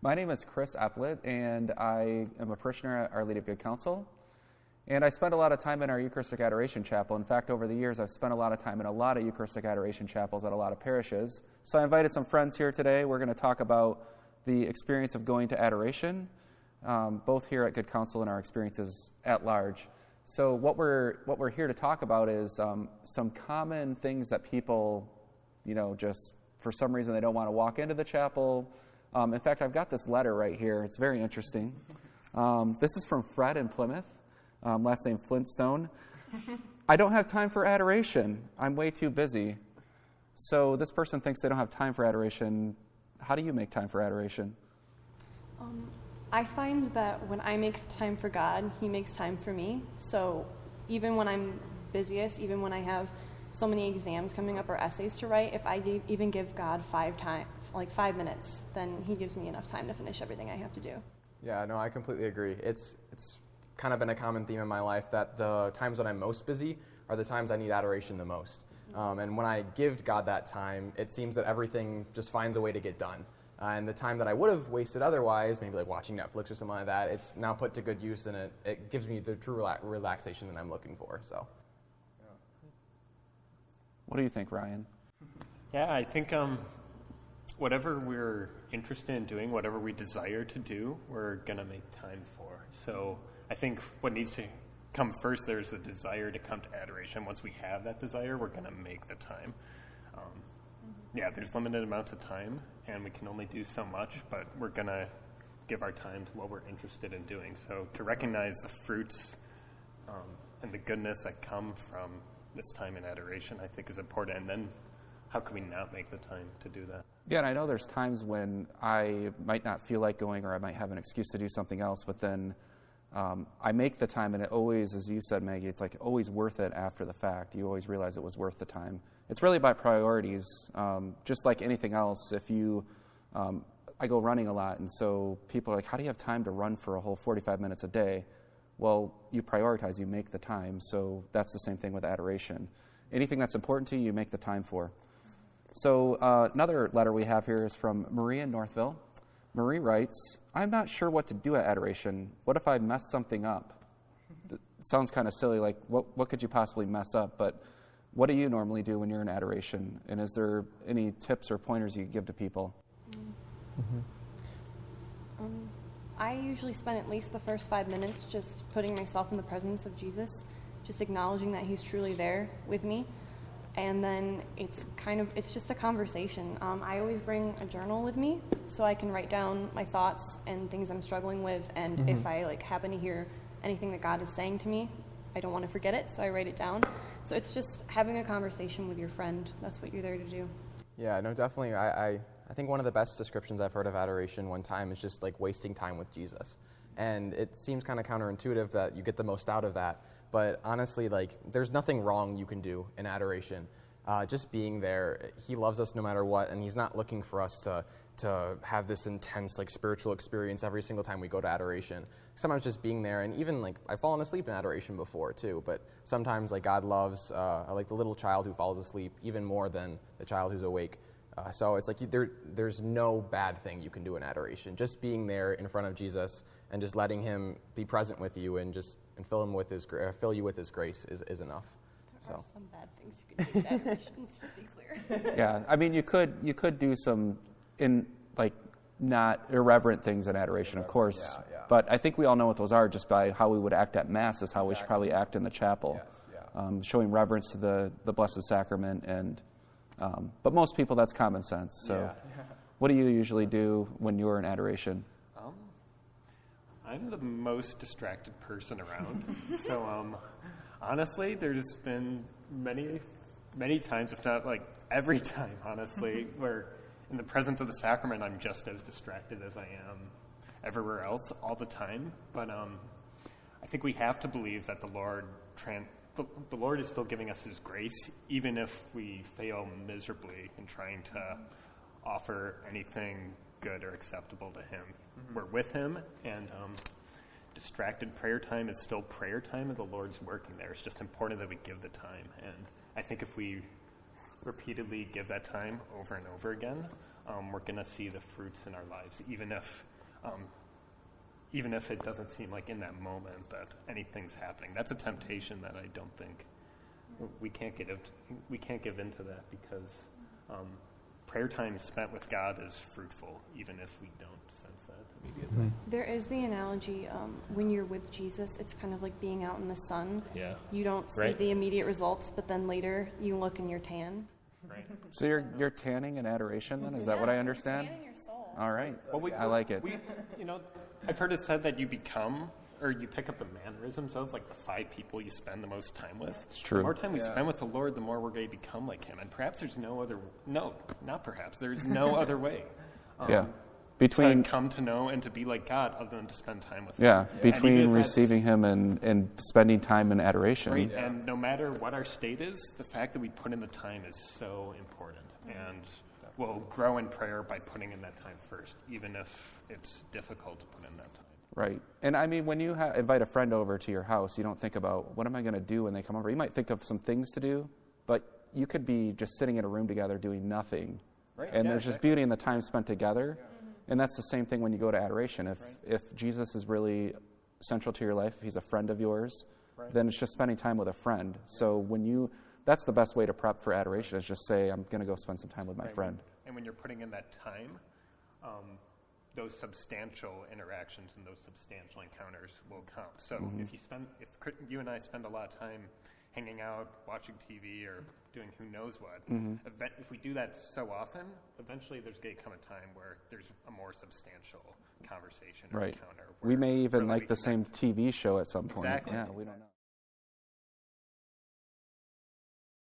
My name is Chris Epplett, and I am a parishioner at Our Lady of Good Counsel. And I spend a lot of time in our Eucharistic Adoration Chapel. In fact, over the years, I've spent a lot of time in a lot of Eucharistic Adoration Chapels at a lot of parishes. So I invited some friends here today. We're going to talk about the experience of going to adoration, both here at Good Counsel and our experiences at large. So what we're here to talk about is some common things that people, just for some reason they don't want to walk into the chapel. In fact, I've got this letter right here. It's very interesting. This is from Fred in Plymouth, last name Flintstone. I don't have time for adoration. I'm way too busy. So this person thinks they don't have time for adoration. How do you make time for adoration? I find that when I make time for God, He makes time for me. So even when I'm busiest, even when I have so many exams coming up or essays to write, if I even give God 5 minutes, then He gives me enough time to finish everything I have to do. Yeah, no, I completely agree. It's kind of been a common theme in my life that the times when I'm most busy are the times I need adoration the most. And when I give God that time, it seems that everything just finds a way to get done. And the time that I would have wasted otherwise, maybe like watching Netflix or something like that, it's now put to good use, and it gives me the true relaxation that I'm looking for. So, yeah. What do you think, Ryan? Yeah, I think whatever we're interested in doing, whatever we desire to do, we're going to make time for. So I think what needs to come first, there's the desire to come to adoration. Once we have that desire, we're going to make the time. Yeah, there's limited amounts of time, and we can only do so much, but we're going to give our time to what we're interested in doing. So to recognize the fruits and the goodness that come from this time in adoration, I think is important. And then how can we not make the time to do that? Yeah, and I know there's times when I might not feel like going, or I might have an excuse to do something else, but then I make the time, and it always, as you said, Maggie, it's like always worth it after the fact. You always realize it was worth the time. It's really by priorities, just like anything else. If you, I go running a lot, and so people are like, how do you have time to run for a whole 45 minutes a day? Well, you prioritize, you make the time, so that's the same thing with adoration. Anything that's important to you, you make the time for. So another letter we have here is from Marie in Northville. Marie writes, I'm not sure what to do at adoration. What if I mess something up? It sounds kind of silly, like what could you possibly mess up? But what do you normally do when you're in adoration? And is there any tips or pointers you could give to people? I usually spend at least the first 5 minutes just putting myself in the presence of Jesus, just acknowledging that He's truly there with me. And then it's just a conversation. I always bring a journal with me so I can write down my thoughts and things I'm struggling with. And if I happen to hear anything that God is saying to me, I don't want to forget it, so I write it down. So it's just having a conversation with your friend. That's what you're there to do. Yeah, no, definitely. I think one of the best descriptions I've heard of adoration one time is just like wasting time with Jesus. And it seems kind of counterintuitive that you get the most out of that. But honestly, there's nothing wrong you can do in adoration. Just being there, He loves us no matter what, and He's not looking for us to have this intense spiritual experience every single time we go to adoration. Sometimes just being there, and even I've fallen asleep in adoration before too. But sometimes God loves the little child who falls asleep even more than the child who's awake. So it's there's no bad thing you can do in adoration. Just being there in front of Jesus and just letting Him be present with you and fill you with His grace is enough. There are some bad things you can do in adoration. Let's just be clear. Yeah, I mean, you could do some not irreverent things in adoration, of course. Yeah. But I think we all know what those are just by how we would act at Mass is how we should probably act in the chapel. Yes, yeah. Showing reverence to the Blessed Sacrament, and but most people, that's common sense. So, yeah. What do you usually do when you're in adoration? I'm the most distracted person around. So, honestly, there's been many times, if not every time, honestly, where in the presence of the sacrament, I'm just as distracted as I am everywhere else all the time. But I think we have to believe that the Lord is still giving us His grace, even if we fail miserably in trying to offer anything good or acceptable to Him. We're with Him, and distracted prayer time is still prayer time, and the Lord's working there. It's just important that we give the time. And I think if we repeatedly give that time over and over again, we're going to see the fruits in our lives, even if even if it doesn't seem like in that moment that anything's happening. That's a temptation that I don't think we can't give into that, because prayer time spent with God is fruitful, even if we don't sense that immediately. There is the analogy, when you're with Jesus, it's kind of like being out in the sun. Yeah. You don't see Right. the immediate results, but then later you look and you're tan. Right. So you're tanning in adoration then? Is that what I understand? Tanning your soul. All right. Well, I like it. I've heard it said that you become, or you pick up the mannerisms of, like, the 5 people you spend the most time with. It's true. The more time we spend with the Lord, the more we're going to become like Him. And perhaps there's there's no other way. Yeah. To Between come to know and to be like God other than to spend time with yeah, Him. between And even if receiving Him and spending time in adoration. Right, and no matter what our state is, the fact that we put in the time is so important. And we'll grow in prayer by putting in that time first, even if it's difficult to put in that time. Right. And I mean, when you invite a friend over to your house, you don't think about, what am I going to do when they come over? You might think of some things to do, but you could be just sitting in a room together doing nothing. Right. And Yeah, there's just beauty in the time spent together. And that's the same thing when you go to adoration. If Jesus is really central to your life, if He's a friend of yours, then it's just spending time with a friend. So that's the best way to prep for adoration, is just say, I'm going to go spend some time with my friend. And when you're putting in that time, those substantial interactions and those substantial encounters will come. So if you and I spend a lot of time hanging out, watching TV, or doing who knows what, if we do that so often, eventually there's going to come a time where there's a more substantial conversation or Right. encounter. We may even really like the same connect. TV show at some point. Exactly. Yeah, we don't know.